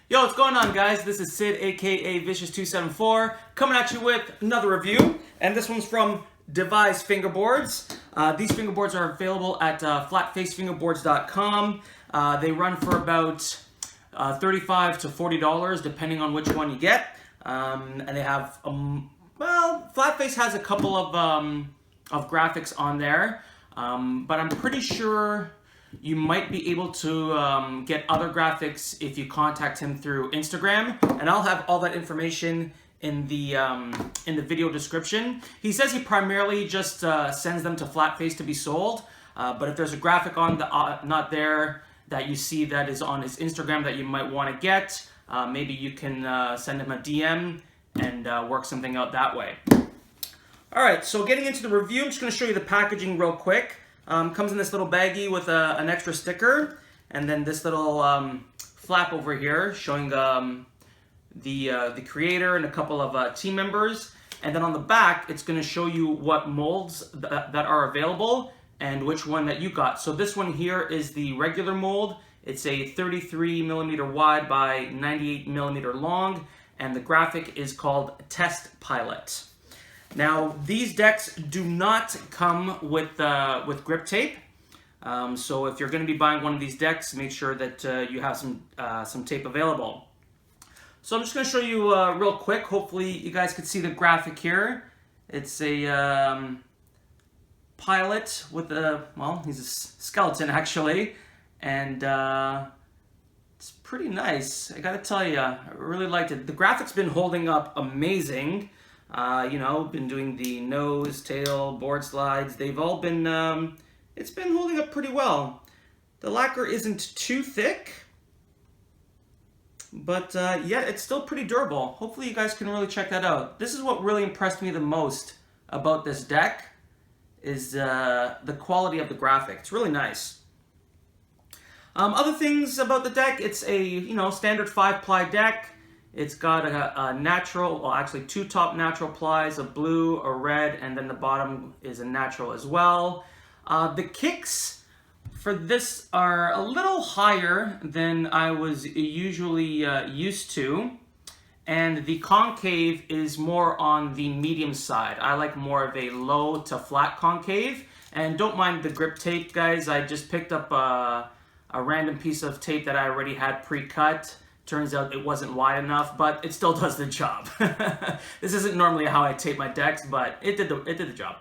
Yo, what's going on, guys? This is Sid, aka Vicious274, coming at you with another review, and this one's from Devise Fingerboards. These fingerboards are available at flatfacefingerboards.com. They run for about $35 to $40, depending on which one you get. And they have, Flatface has a couple of graphics on there, but I'm pretty sure you might be able to get other graphics if you contact him through Instagram, and I'll have all that information in the video description. He says he primarily just sends them to Flatface to be sold, but if there's a graphic on the not there that you see that is on his Instagram that you might want to get, maybe you can send him a DM and work something out that way. All right, so getting into the review, I'm just going to show you the packaging real quick. Comes in this little baggie with an extra sticker, and then this little flap over here showing the creator and a couple of team members. And then on the back, it's going to show you what molds that are available and which one that you got. So this one here is the regular mold. It's a 33 millimeter wide by 98 millimeter long, and the graphic is called Test Pilot. Now, these decks do not come with grip tape, so if you're going to be buying one of these decks, make sure that you have some tape available. So I'm just going to show you real quick. Hopefully you guys can see the graphic here. It's a pilot with he's a skeleton actually, and it's pretty nice. I gotta tell you, I really liked it. The graphic's been holding up amazing. Been doing the nose, tail, board slides. They've all been, it's been holding up pretty well. The lacquer isn't too thick, but yeah, it's still pretty durable. Hopefully you guys can really check that out. This is what really impressed me the most about this deck, is the quality of the graphic. It's really nice. Other things about the deck, it's a, standard 5-ply deck. It's got a natural, well actually two top natural plies, a blue, a red, and then the bottom is a natural as well. The kicks for this are a little higher than I was usually used to, and the concave is more on the medium side. I like more of a low to flat concave, and don't mind the grip tape, guys. I just picked up a random piece of tape that I already had pre-cut. Turns out it wasn't wide enough, but it still does the job. This isn't normally how I tape my decks, but it did the job.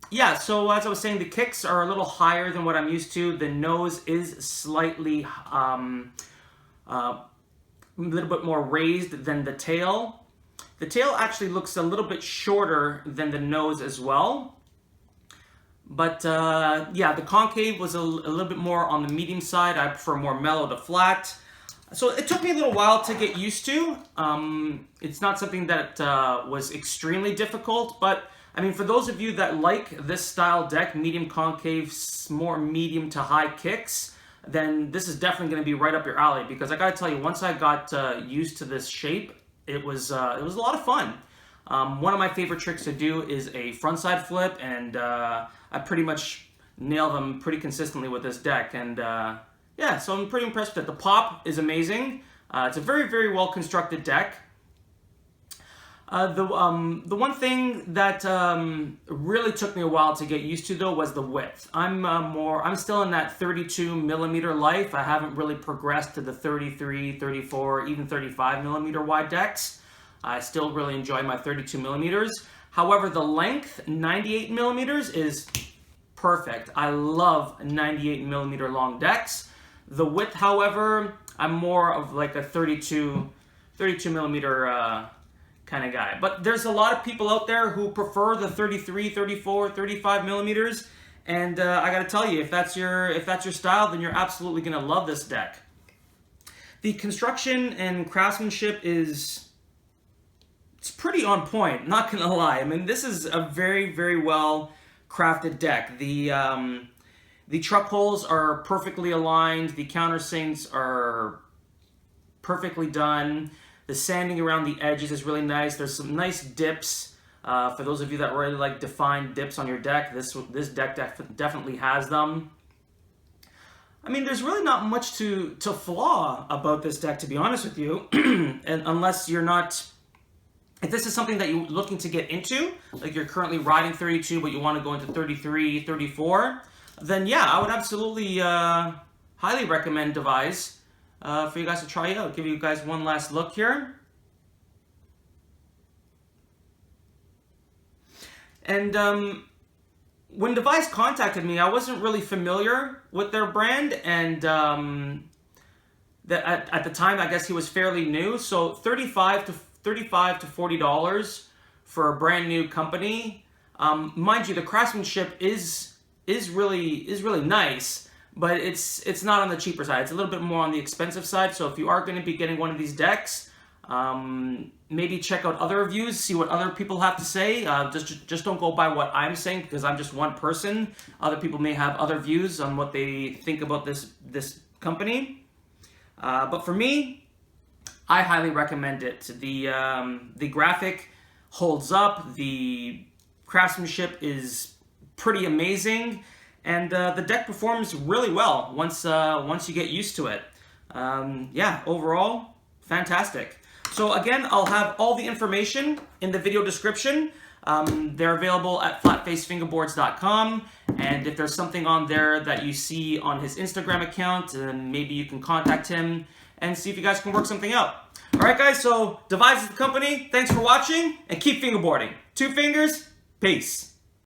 Yeah, so as I was saying, the kicks are a little higher than what I'm used to. The nose is slightly a little bit more raised than the tail. The tail actually looks a little bit shorter than the nose as well. But yeah, the concave was a little bit more on the medium side. I prefer more mellow to flat. So it took me a little while to get used to. It's not something that was extremely difficult, but I mean, for those of you that like this style deck, medium concave, more medium to high kicks, then this is definitely going to be right up your alley, because I gotta tell you, once I got used to this shape, it was a lot of fun. One of my favorite tricks to do is a frontside flip, and I pretty much nail them pretty consistently with this deck, and yeah, so I'm pretty impressed with it. The pop is amazing. It's a very, very well constructed deck. The one thing that really took me a while to get used to, though, was the width. I'm still in that 32 millimeter life. I haven't really progressed to the 33, 34, even 35 millimeter wide decks. I still really enjoy my 32 millimeters. However, the length, 98 millimeters, is perfect. I love 98 millimeter long decks. The width, however, I'm more of like a 32 millimeter kind of guy. But there's a lot of people out there who prefer the 33, 34, 35 millimeters. And I gotta tell you, if that's your style, then you're absolutely gonna love this deck. The construction and craftsmanship it's pretty on point, not gonna lie. I mean, this is a very, very well crafted deck. The truck holes are perfectly aligned. The countersinks are perfectly done. The sanding around the edges is really nice. There's some nice dips. For those of you that really like defined dips on your deck, this deck definitely has them. I mean, there's really not much to flaw about this deck, to be honest with you, and unless you're not. If this is something that you're looking to get into, like you're currently riding 32, but you want to go into 33, 34, then yeah, I would absolutely highly recommend Devise for you guys to try out. Give you guys one last look here. And when Devise contacted me, I wasn't really familiar with their brand, and at the time, I guess he was fairly new. So $35 to $40 for a brand new company. Mind you, the craftsmanship is really nice, but it's not on the cheaper side. It's a little bit more on the expensive side. So if you are going to be getting one of these decks, maybe check out other reviews, see what other people have to say. Just don't go by what I'm saying, because I'm just one person. Other people may have other views on what they think about this company. But for me, I highly recommend it. The graphic holds up. The craftsmanship is pretty amazing, and the deck performs really well once you get used to it. Yeah, overall, fantastic. So again, I'll have all the information in the video description. They're available at flatfacefingerboards.com, and if there's something on there that you see on his Instagram account, then maybe you can contact him and see if you guys can work something out. Alright guys, so Devise is the company. Thanks for watching, and keep fingerboarding. 2 fingers, peace.